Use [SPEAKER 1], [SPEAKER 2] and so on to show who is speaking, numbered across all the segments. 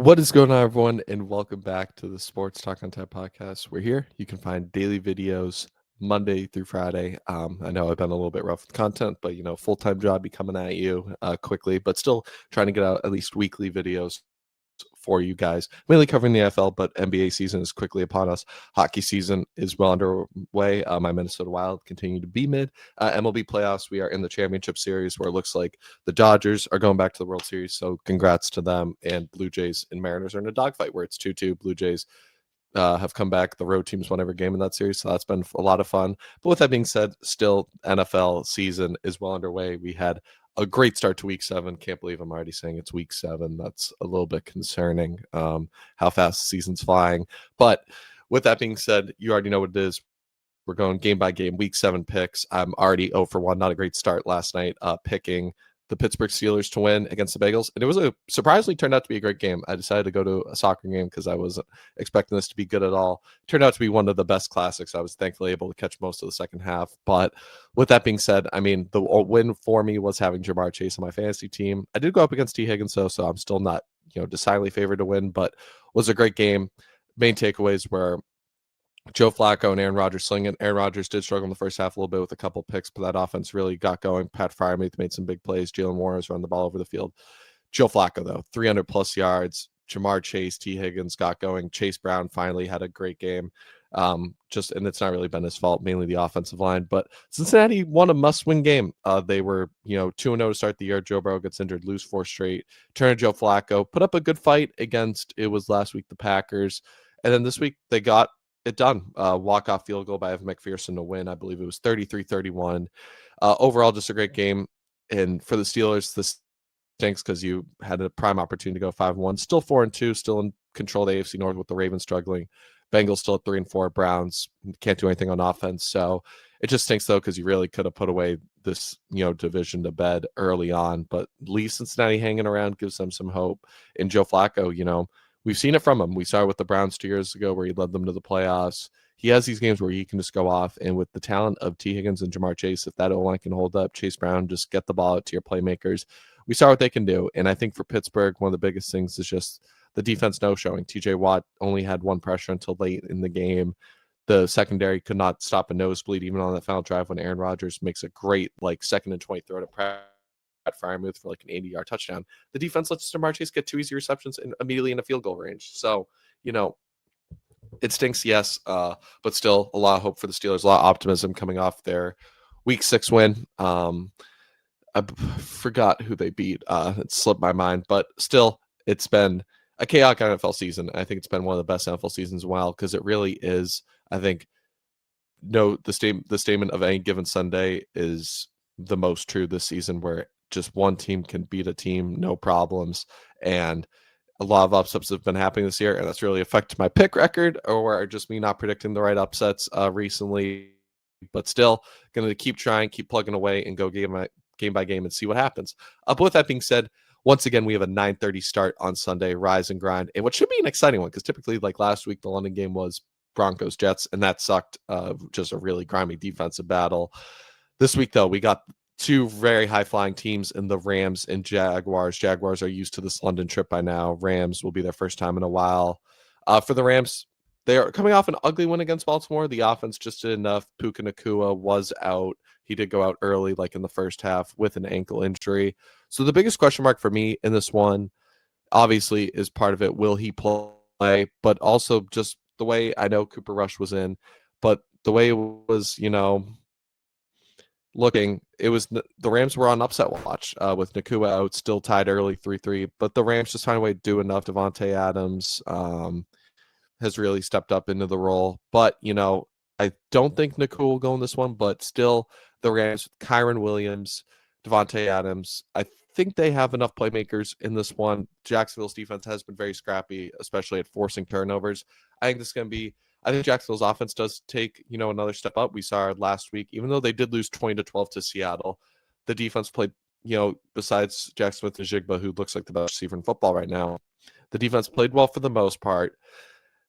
[SPEAKER 1] What is going on, everyone, and welcome back to the Sports Talk on Tap podcast. We're here. You can find daily videos Monday through Friday. I know I've been a little bit rough with content, but full-time job be coming at you quickly, but still trying to get out at least weekly videos for you guys, mainly covering the NFL, but NBA season is quickly upon us. Hockey season is well underway. My Minnesota Wild continue to be mid. MLB playoffs, we are in the championship series where it looks like the Dodgers are going back to the World Series, so congrats to them. And Blue Jays and Mariners are in a dogfight where it's 2-2. Blue Jays have come back. The road teams won every game in that series, so that's been a lot of fun. But with that being said, still NFL season is well underway. We had a great start to week 7. Can't believe I'm already saying it's week 7. That's a little bit concerning, how fast the season's flying. But with that being said, you already know what it is. We're going game by game, week 7 picks. I'm already 0 for 1. Not a great start last night, picking the Pittsburgh Steelers to win against the Bengals. And it was surprisingly turned out to be a great game. I decided to go to a soccer game because I wasn't expecting this to be good at all. It turned out to be one of the best classics. I was thankfully able to catch most of the second half. But with that being said, I mean, the win for me was having Ja'Marr Chase on my fantasy team. I did go up against T. Higgins, so I'm still not, decidedly favored to win, but was a great game. Main takeaways were Joe Flacco and Aaron Rodgers slinging. Aaron Rodgers did struggle in the first half a little bit with a couple picks, but that offense really got going. Pat Freiermuth made some big plays. Jalen Warren was running the ball over the field. Joe Flacco, though, 300-plus yards. Ja'Marr Chase, T. Higgins got going. Chase Brown finally had a great game. And it's not really been his fault, mainly the offensive line. But Cincinnati won a must-win game. They were, 2-0 to start the year. Joe Burrow gets injured, lose 4 straight. Turn to Joe Flacco, put up a good fight against, it was last week, the Packers. And then this week, they got it done. Walk-off field goal by Evan McPherson to win. I believe it was 33-31. Overall, just a great game. And for the Steelers, this stinks because you had a prime opportunity to go 5-1. Still 4-2, still in control of the AFC North with the Ravens struggling. Bengals still at 3-4. Browns can't do anything on offense. So it just stinks, though, because you really could have put away this, division to bed early on. But leave Cincinnati hanging around, gives them some hope. And Joe Flacco, we've seen it from him. We saw it with the Browns 2 years ago where he led them to the playoffs. He has these games where he can just go off. And with the talent of T. Higgins and Ja'Marr Chase, if that O-line can hold up, Chase Brown, just get the ball out to your playmakers. We saw what they can do. And I think for Pittsburgh, one of the biggest things is just the defense no-showing. TJ Watt only had 1 pressure until late in the game. The secondary could not stop a nosebleed even on that final drive when Aaron Rodgers makes a great 2nd and 20 throw to Pat Freiermuth for an 80-yard touchdown. The defense lets Ja'Marr Chase get 2 easy receptions and immediately in a field goal range. So, it stinks, yes, but still a lot of hope for the Steelers, a lot of optimism coming off their Week 6 win. I forgot who they beat. It slipped my mind, but still, it's been a chaotic NFL season. I think it's been one of the best NFL seasons in a while because it really is. I think the statement of any given Sunday is the most true this season, where just one team can beat a team, no problems, and a lot of upsets have been happening this year, and that's really affected my pick record, or just me not predicting the right upsets recently. But still, going to keep trying, keep plugging away, and go game by game and see what happens. But with that being said, once again, we have a 9:30 start on Sunday, rise and grind, and what should be an exciting one, because typically, like last week, the London game was Broncos-Jets, and that sucked. Just a really grimy defensive battle. This week, though, we got 2 very high-flying teams in the Rams and Jaguars. Jaguars are used to this London trip by now. Rams will be their first time in a while. For the Rams, they are coming off an ugly win against Baltimore. The offense just did enough. Puka Nacua was out. He did go out early, in the first half, with an ankle injury. So the biggest question mark for me in this one, obviously, is part of it, will he play? But also just the way, I know Cooper Rush was in, but the way it was, looking, it was the Rams were on upset watch with Nacua out, still tied early 3-3, but the Rams just find a way to do enough. Devontae Adams has really stepped up into the role, but I don't think Nacua will go in this one, but still the Rams, Kyron Williams, Devontae Adams, I think they have enough playmakers in this one. Jacksonville's defense has been very scrappy, especially at forcing turnovers. I think this is going to be I think Jacksonville's offense does take, another step up. We saw it last week, even though they did lose 20-12 to Seattle. The defense played, besides Jackson Smith-Njigba, who looks like the best receiver in football right now, the defense played well for the most part.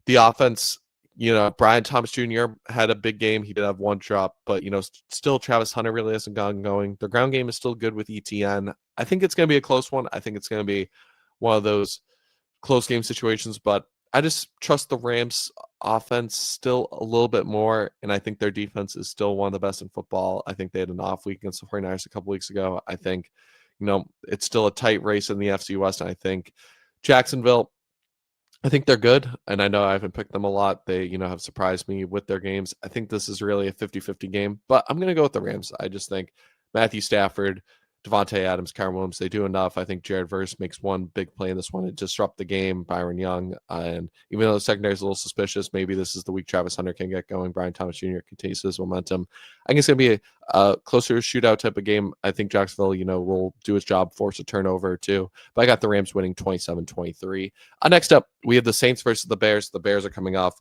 [SPEAKER 1] The offense, Brian Thomas Jr. had a big game. He did have 1 drop, but, still Travis Hunter really hasn't gotten going. The ground game is still good with ETN. I think it's going to be a close one. I think it's going to be one of those close game situations, but I just trust the Rams offense still a little bit more, and I think their defense is still one of the best in football. I think they had an off week against the 49ers a couple weeks ago. I think, it's still a tight race in the FC West, and I think Jacksonville, I think they're good, and I know I haven't picked them a lot. They, have surprised me with their games. I think this is really a 50-50 game, but I'm going to go with the Rams. I just think Matthew Stafford, Devontae Adams, Kyren Williams, they do enough. I think Jared Verse makes one big play in this one to disrupt the game. Byron Young, and even though the secondary is a little suspicious, maybe this is the week Travis Hunter can get going. Brian Thomas Jr. continues his momentum. I think it's going to be a closer shootout type of game. I think Jacksonville, will do its job, force a turnover or two. But I got the Rams winning 27-23. Next up, we have the Saints versus the Bears. The Bears are coming off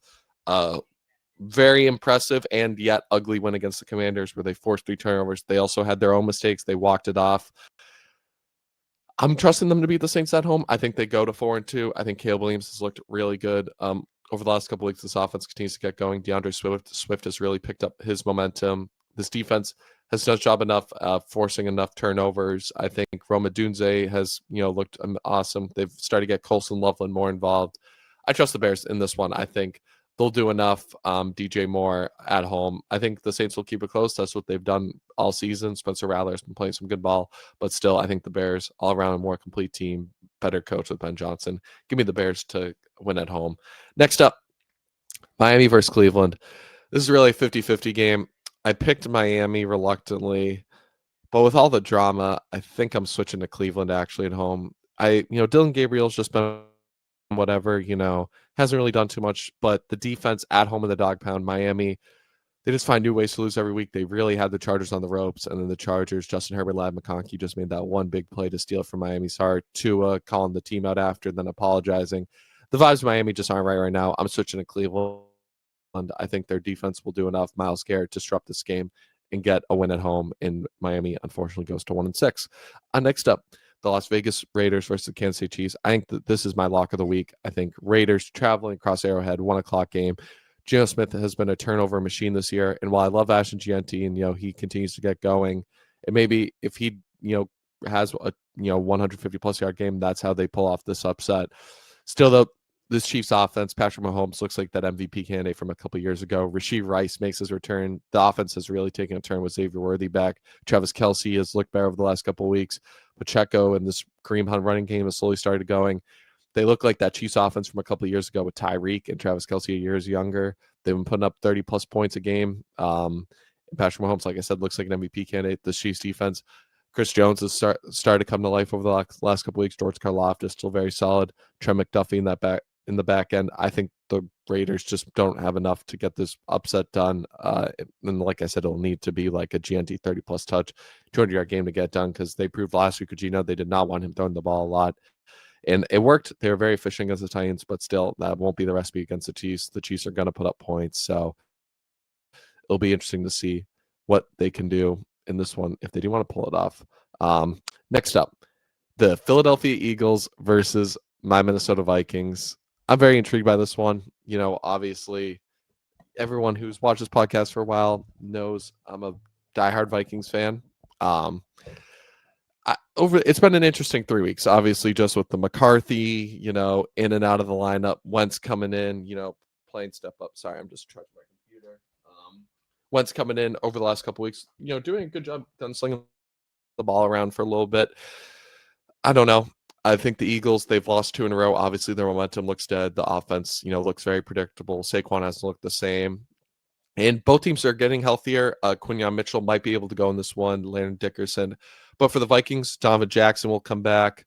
[SPEAKER 1] very impressive and yet ugly win against the Commanders where they forced 3 turnovers. They also had their own mistakes. They walked it off. I'm trusting them to beat the Saints at home. I think they go to 4-2. I think Caleb Williams has looked really good. Over the last couple of weeks, this offense continues to get going. DeAndre Swift has really picked up his momentum. This defense has done a job enough forcing enough turnovers. I think Roma Dunze has looked awesome. They've started to get Colson Loveland more involved. I trust the Bears in this one. I think they'll do enough. DJ Moore at home. I think the Saints will keep it close. That's what they've done all season. Spencer Rattler's been playing some good ball, but still, I think the Bears all around a more complete team, better coach with Ben Johnson. Give me the Bears to win at home. Next up, Miami versus Cleveland. This is really a 50-50 game. I picked Miami reluctantly, but with all the drama, I think I'm switching to Cleveland actually at home. Dylan Gabriel's just been whatever, hasn't really done too much, but the defense at home in the dog pound, Miami, they just find new ways to lose every week. They really had the Chargers on the ropes, and then the Chargers, Justin Herbert, Ladd McConkey just made that one big play to steal from Miami's heart. Tua calling the team out after, then apologizing. The vibes of Miami just aren't right now. I'm switching to Cleveland. I think their defense will do enough. Myles Garrett disrupt this game and get a win at home. And Miami, unfortunately, goes to 1-6. Next up, the Las Vegas Raiders versus the Kansas City Chiefs. I think that this is my lock of the week. I think Raiders traveling across Arrowhead, 1:00 game. Geno Smith has been a turnover machine this year. And while I love Ashton Gianti and, he continues to get going, and maybe if he, has a, 150 plus yard game, that's how they pull off this upset. Still, though, this Chiefs offense, Patrick Mahomes looks like that MVP candidate from a couple years ago. Rashee Rice makes his return. The offense has really taken a turn with Xavier Worthy back. Travis Kelce has looked better over the last couple of weeks. Pacheco and this Kareem Hunt running game has slowly started going. They look like that Chiefs offense from a couple of years ago with Tyreek and Travis Kelce years younger. They've been putting up 30-plus points a game. Patrick Mahomes, like I said, looks like an MVP candidate. The Chiefs defense, Chris Jones has started to come to life over the last couple of weeks. George Karlaftis is still very solid. Trent McDuffie in the back end. I think the Raiders just don't have enough to get this upset done. And like I said, it'll need to be like a GNT 30-plus touch, 200-yard game to get done because they proved last week with Geno they did not want him throwing the ball a lot. And it worked. They were very efficient against the Titans, but still, that won't be the recipe against the Chiefs. The Chiefs are going to put up points. So it'll be interesting to see what they can do in this one if they do want to pull it off. Next up, the Philadelphia Eagles versus my Minnesota Vikings. I'm very intrigued by this one. Obviously, everyone who's watched this podcast for a while knows I'm a diehard Vikings fan. It's been an interesting 3 weeks, obviously, just with the McCarthy, in and out of the lineup, Wentz coming in, playing step up. Sorry, I'm just charging my computer. Wentz coming in over the last couple weeks, doing a good job gunslinging the ball around for a little bit. I don't know. I think the Eagles, they've lost 2 in a row. Obviously, their momentum looks dead. The offense, looks very predictable. Saquon hasn't looked the same. And both teams are getting healthier. Quinyon Mitchell might be able to go in this one. Landon Dickerson. But for the Vikings, Donovan Jackson will come back.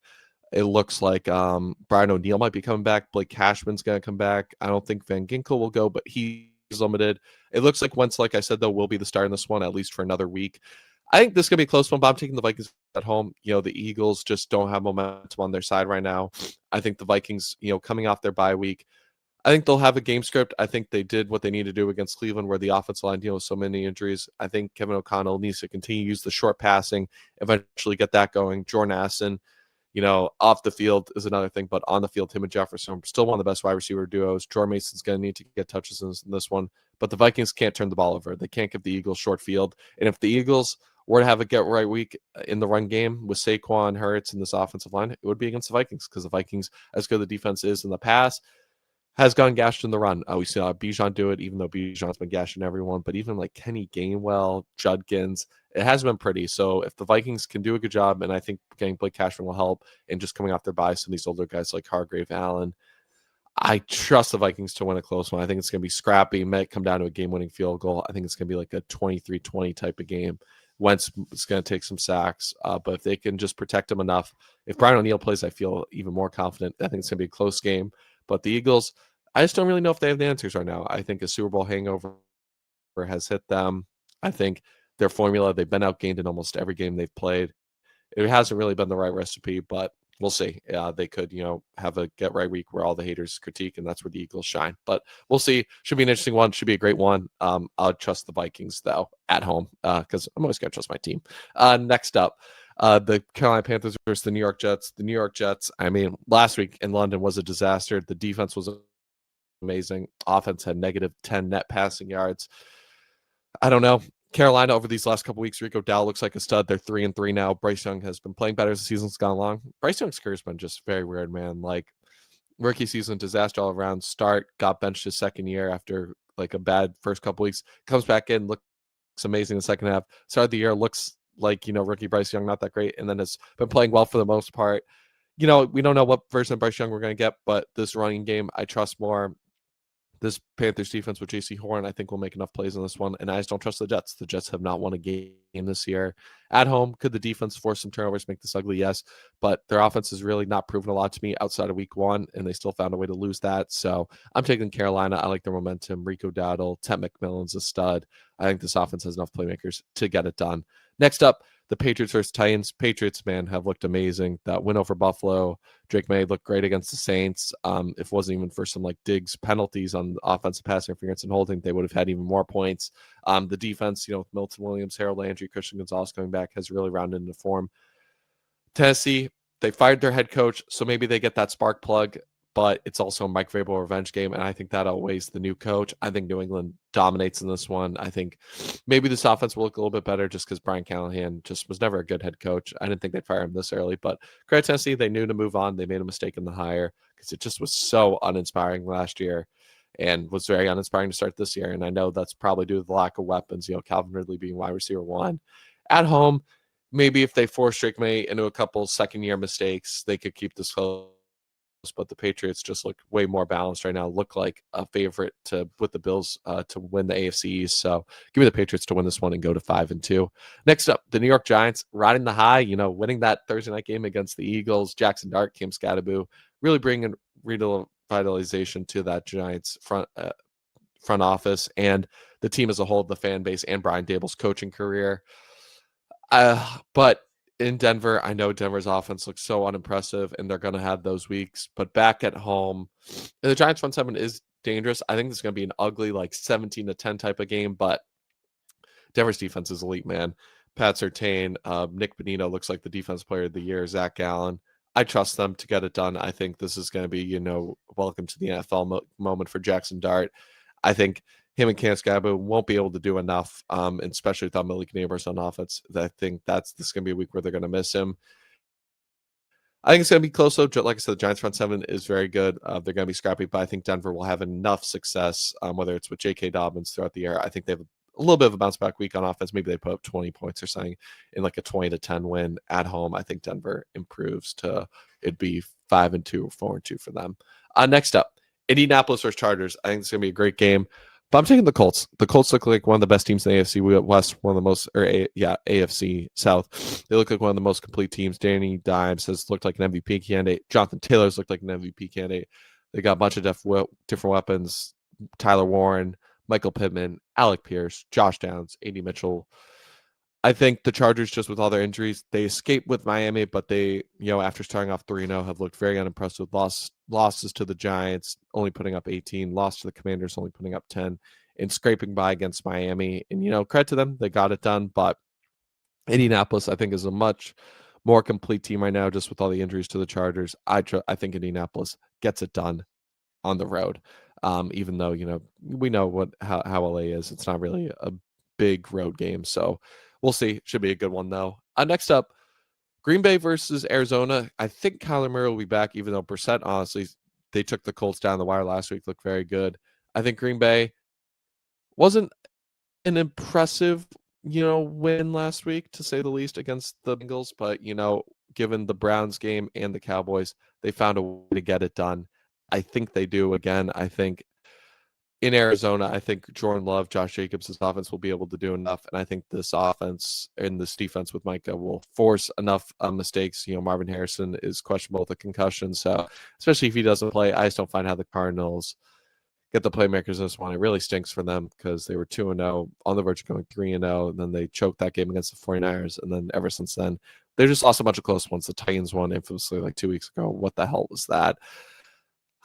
[SPEAKER 1] It looks like Brian O'Neill might be coming back. Blake Cashman's going to come back. I don't think Van Ginkel will go, but he's limited. It looks like Wentz, like I said, though, will be the star in this one, at least for another week. I think this is going to be a close one, but I'm taking the Vikings at home. The Eagles just don't have momentum on their side right now. I think the Vikings, coming off their bye week, I think they'll have a game script. I think they did what they need to do against Cleveland, where the offensive line deals with so many injuries. I think Kevin O'Connell needs to continue to use the short passing, eventually get that going. Jordan Addison, off the field is another thing, but on the field, him and Jefferson are still one of the best wide receiver duos. Jordan Mason's going to need to get touches in this one, but the Vikings can't turn the ball over. They can't give the Eagles short field. And if the Eagles were to have a get right week in the run game with Saquon, Hurts, and this offensive line, it would be against the Vikings, because the Vikings, as good the defense is in the past, has gone gashed in the run. We saw Bijan do it, even though Bijan's been gashing everyone. But even like Kenny Gainwell, Judkins, it has been pretty. So if the Vikings can do a good job, and I think getting Blake Cashman will help, and just coming off their bye, some of these older guys like Hargrave, Allen, I trust the Vikings to win a close one. I think it's going to be scrappy. It might come down to a game-winning field goal. I think it's going to be like a 23-20 type of game. Wentz is going to take some sacks, but if they can just protect him enough, if Brian O'Neill plays, I feel even more confident. I think it's going to be a close game. But the Eagles, I just don't really know if they have the answers right now. I think a Super Bowl hangover has hit them. I think their formula, they've been outgained in almost every game they've played. It hasn't really been the right recipe, but we'll see. They could, have a get right week where all the haters critique, and that's where the Eagles shine. But we'll see. Should be an interesting one. Should be a great one. I'll trust the Vikings though at home, because I'm always gonna trust my team. Next up, the Carolina Panthers versus the New York Jets. The New York Jets, I mean, last week in London was a disaster. The defense was amazing. Offense had -10 net passing yards. I don't know. Carolina over these last couple weeks, Rico Dowdle looks like a stud. They're 3-3 now. Bryce Young has been playing better as the season's gone along. Bryce Young's career has been just very weird, man. Like, rookie season disaster all around. Start, got benched his second year after like a bad first couple weeks. Comes back in, looks amazing in the second half. Start of the year, looks like, rookie Bryce Young, not that great, and then has been playing well for the most part. We don't know what version of Bryce Young we're going to get, but this running game, I trust more. This Panthers defense with J.C. Horn, I think, will make enough plays on this one. And I just don't trust the Jets. The Jets have not won a game this year. At home, could the defense force some turnovers, make this ugly? Yes. But their offense has really not proven a lot to me outside of week one, and they still found a way to lose that. So I'm taking Carolina. I like their momentum. Rico Dowdle, Ted McMillan's a stud. I think this offense has enough playmakers to get it done. Next up, the Patriots versus Titans. Patriots, man, have looked amazing. That win over Buffalo. Drake May looked great against the Saints. If it wasn't even for some like Diggs penalties on offensive pass interference and holding, they would have had even more points. The defense, with Milton Williams, Harold Landry, Christian Gonzalez coming back, has really rounded into form. Tennessee, they fired their head coach, so maybe they get that spark plug, but it's also a Mike Vrabel revenge game, and I think that outweighs the new coach. I think New England dominates in this one. I think maybe this offense will look a little bit better just because Brian Callahan just was never a good head coach. I didn't think they'd fire him this early, but credit Tennessee, they knew to move on. They made a mistake in the hire because it just was so uninspiring last year and was very uninspiring to start this year. And I know that's probably due to the lack of weapons, Calvin Ridley being wide receiver one. At home, maybe if they force Drake May into a couple second-year mistakes, they could keep this close. But the Patriots just look way more balanced right now. Look like a favorite with the Bills to win the AFC East. So give me the Patriots to win this one and go to 5-2. Next up, the New York Giants riding the high. Winning that Thursday night game against the Eagles. Jackson Dart, Kim Scadaboo, really bringing revitalization to that Giants front office and the team as a whole, the fan base, and Brian Dable's coaching career. But in Denver, I know Denver's offense looks so unimpressive, and they're going to have those weeks. But back at home, the Giants front seven is dangerous. I think this is going to be an ugly, like 17-10 type of game. But Denver's defense is elite, man. Pat Surtain, Nick Bonino looks like the defense player of the year. Zach Gallen, I trust them to get it done. I think this is going to be, welcome to the NFL moment for Jackson Dart. I think him and Cam Scadaboo won't be able to do enough, and especially without Malik Neighbors on offense. I think this is going to be a week where they're going to miss him. I think it's going to be close, though. Like I said, the Giants front seven is very good. They're going to be scrappy, but I think Denver will have enough success, whether it's with J.K. Dobbins throughout the year. I think they have a little bit of a bounce back week on offense. Maybe they put up 20 points or something in like a 20-10 win at home. I think Denver improves to it'd be 5-2 or 4-2 for them. Next up, Indianapolis versus Chargers. I think it's going to be a great game. But I'm taking the Colts. The Colts look like one of the best teams in the AFC West, one of the most, AFC South. They look like one of the most complete teams. Danny Dimes has looked like an MVP candidate. Jonathan Taylor's looked like an MVP candidate. They got a bunch of different weapons. Tyler Warren, Michael Pittman, Alec Pierce, Josh Downs, A.D. Mitchell. I think the Chargers, just with all their injuries, they escaped with Miami, but they, after starting off 3-0, have looked very unimpressive. Losses to the Giants, only putting up 18. Lost to the Commanders, only putting up 10. And scraping by against Miami. And, credit to them, they got it done. But Indianapolis, I think, is a much more complete team right now, just with all the injuries to the Chargers. I think Indianapolis gets it done on the road. Even though, we know how LA is. It's not really a big road game. So We'll see. Should be a good one, though. Next up, Green Bay versus Arizona. I think Kyler Murray will be back, even though Brissett, honestly, they took the Colts down the wire last week, looked very good. I think Green Bay wasn't an impressive, win last week, to say the least, against the Bengals, but, given the Browns game and the Cowboys, they found a way to get it done. I think they do again. I think in Arizona, I think Jordan Love, Josh Jacobs' offense will be able to do enough. And I think this offense and this defense with Micah will force enough mistakes. Marvin Harrison is questionable with a concussion. So, especially if he doesn't play, I just don't find how the Cardinals get the playmakers this one. It really stinks for them because they were 2-0 on the verge of going 3-0. And then they choked that game against the 49ers. And then ever since then, they just lost a bunch of close ones. The Titans won infamously like 2 weeks ago. What the hell was that?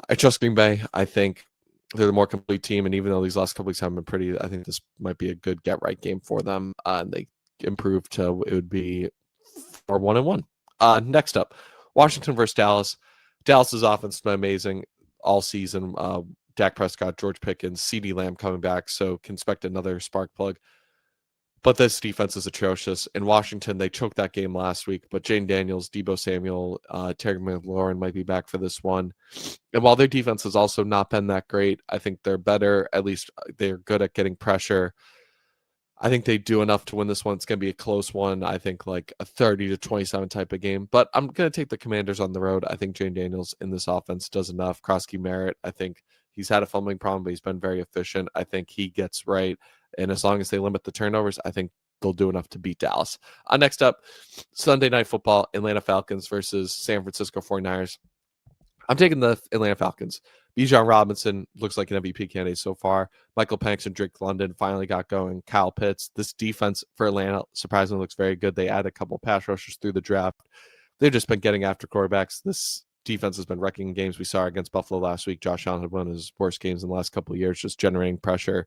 [SPEAKER 1] I trust Green Bay. I think they're the more complete team. And even though these last couple weeks haven't been pretty, I think this might be a good get right game for them. And they improved to it would be 4-1-1. Next up, Washington versus Dallas. Dallas's offense has been amazing all season. Dak Prescott, George Pickens, CeeDee Lamb coming back, so can expect another spark plug. But this defense is atrocious. In Washington, they choked that game last week, but Jane Daniels, Deebo Samuel, Terry McLaurin might be back for this one. And while their defense has also not been that great, I think they're better. At least they're good at getting pressure. I think they do enough to win this one. It's going to be a close one. I think like a 30-27 type of game. But I'm going to take the Commanders on the road. I think Jane Daniels in this offense does enough. Krosky Merritt, I think he's had a fumbling problem, but he's been very efficient. I think he gets right. And as long as they limit the turnovers, I think they'll do enough to beat Dallas. Next up, Sunday Night Football, Atlanta Falcons versus San Francisco 49ers. I'm taking the Atlanta Falcons. Bijan Robinson looks like an MVP candidate so far. Michael Penix and Drake London finally got going. Kyle Pitts. This defense for Atlanta surprisingly looks very good. They added a couple pass rushers through the draft. They've just been getting after quarterbacks. This defense has been wrecking games. We saw against Buffalo last week. Josh Allen had one of his worst games in the last couple of years, just generating pressure.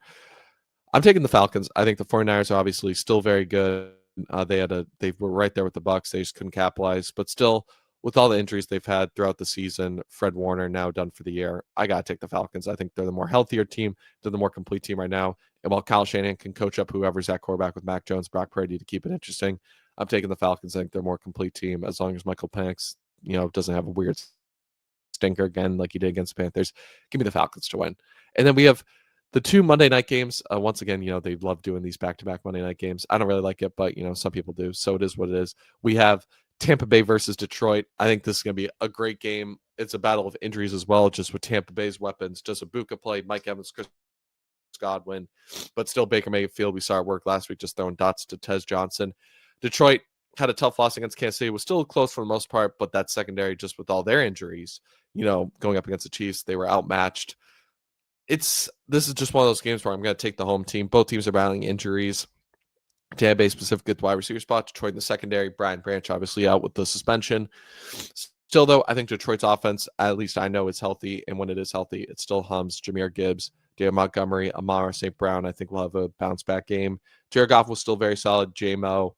[SPEAKER 1] I'm taking the Falcons. I think the 49ers are obviously still very good. They were right there with the Bucs. They just couldn't capitalize, but still, with all the injuries they've had throughout the season, Fred Warner now done for the year. I got to take the Falcons. I think they're the more healthier team. They're the more complete team right now. And while Kyle Shanahan can coach up whoever's at quarterback with Mac Jones, Brock Purdy to keep it interesting, I'm taking the Falcons. I think they're a more complete team as long as Michael Penix, doesn't have a weird stinker again like he did against the Panthers. Give me the Falcons to win. And then we have the two Monday night games. Once again, they love doing these back-to-back Monday night games. I don't really like it, but, some people do. So it is what it is. We have Tampa Bay versus Detroit. I think this is going to be a great game. It's a battle of injuries as well, just with Tampa Bay's weapons. Does Ibuka play? Mike Evans, Chris Godwin, but still Baker Mayfield. We saw it work last week, just throwing dots to Tez Johnson. Detroit had a tough loss against Kansas City. Was still close for the most part, but that secondary, just with all their injuries, going up against the Chiefs, they were outmatched. This is just one of those games where I'm going to take the home team. Both teams are battling injuries. Tampa Bay specifically at the wide receiver spot. Detroit in the secondary. Brian Branch obviously out with the suspension. Still, though, I think Detroit's offense, at least I know, is healthy. And when it is healthy, it still hums. Jahmyr Gibbs, David Montgomery, Amara St. Brown, I think we'll have a bounce-back game. Jared Goff was still very solid. J-Mo.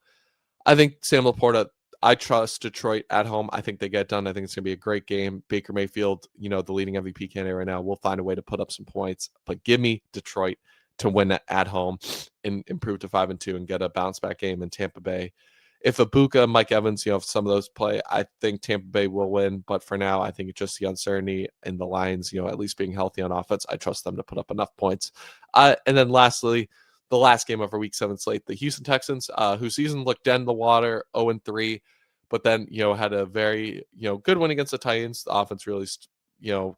[SPEAKER 1] I think Sam Laporta, I trust Detroit at home. I think they get done. I think it's going to be a great game. Baker Mayfield, the leading MVP candidate right now, will find a way to put up some points. But give me Detroit to win at home and improve to 5-2 and get a bounce back game in Tampa Bay. If Ibuka, Mike Evans, if some of those play, I think Tampa Bay will win. But for now, I think it's just the uncertainty in the Lions, at least being healthy on offense. I trust them to put up enough points. And then lastly, the last game of our Week 7 slate, the Houston Texans, whose season looked dead in the water, 0-3, but then, had a very, good win against the Titans. The offense really,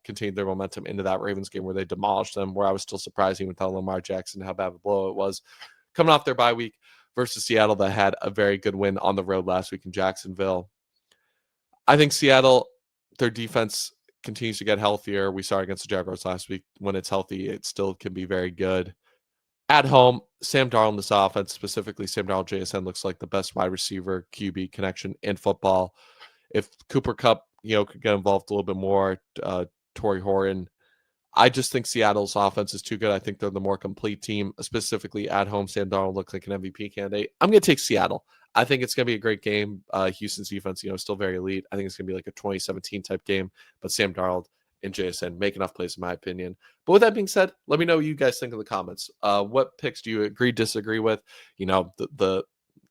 [SPEAKER 1] continued their momentum into that Ravens game where they demolished them, where I was still surprised even without Lamar Jackson how bad of a blow it was. Coming off their bye week versus Seattle that had a very good win on the road last week in Jacksonville. I think Seattle, their defense continues to get healthier. We saw against the Jaguars last week. When it's healthy, it still can be very good. At home, Sam Darnold in this offense, specifically Sam Darnold JSN, looks like the best wide receiver QB connection in football. If Cooper Kupp, could get involved a little bit more, Torrey Horan, I just think Seattle's offense is too good. I think they're the more complete team, specifically at home. Sam Darnold looks like an MVP candidate. I'm going to take Seattle. I think it's going to be a great game. Houston's defense, still very elite. I think it's going to be like a 2017 type game, but Sam Darnold and JSN make enough plays, in my opinion. But with that being said, let me know what you guys think in the comments. What picks do you agree, disagree with? The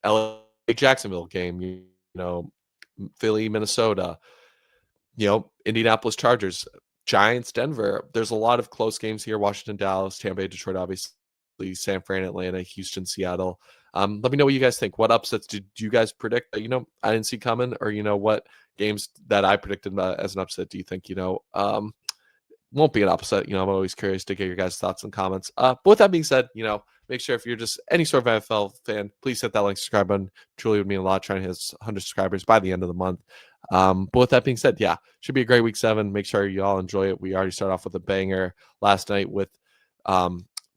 [SPEAKER 1] LA Jacksonville game, you know, Philly, Minnesota, Indianapolis Chargers, Giants, Denver. There's a lot of close games here. Washington, Dallas, Tampa Bay, Detroit, obviously, San Fran, Atlanta, Houston, Seattle. Let me know what you guys think. What upsets did you guys predict that, I didn't see coming? Or, what games that I predicted as an upset do you think, won't be an upset. I'm always curious to get your guys' thoughts and comments. But with that being said, make sure if you're just any sort of NFL fan, please hit that like subscribe button. Truly would mean a lot trying to hit 100 subscribers by the end of the month. But with that being said, yeah, should be a great week 7. Make sure you all enjoy it. We already started off with a banger last night with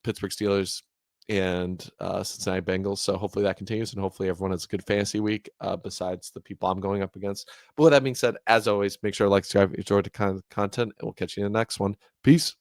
[SPEAKER 1] Pittsburgh Steelers and Cincinnati Bengals. So hopefully that continues, and hopefully everyone has a good fantasy week besides the people I'm going up against. But with that being said, as always, make sure to like, subscribe, enjoy the content, and we'll catch you in the next one. Peace.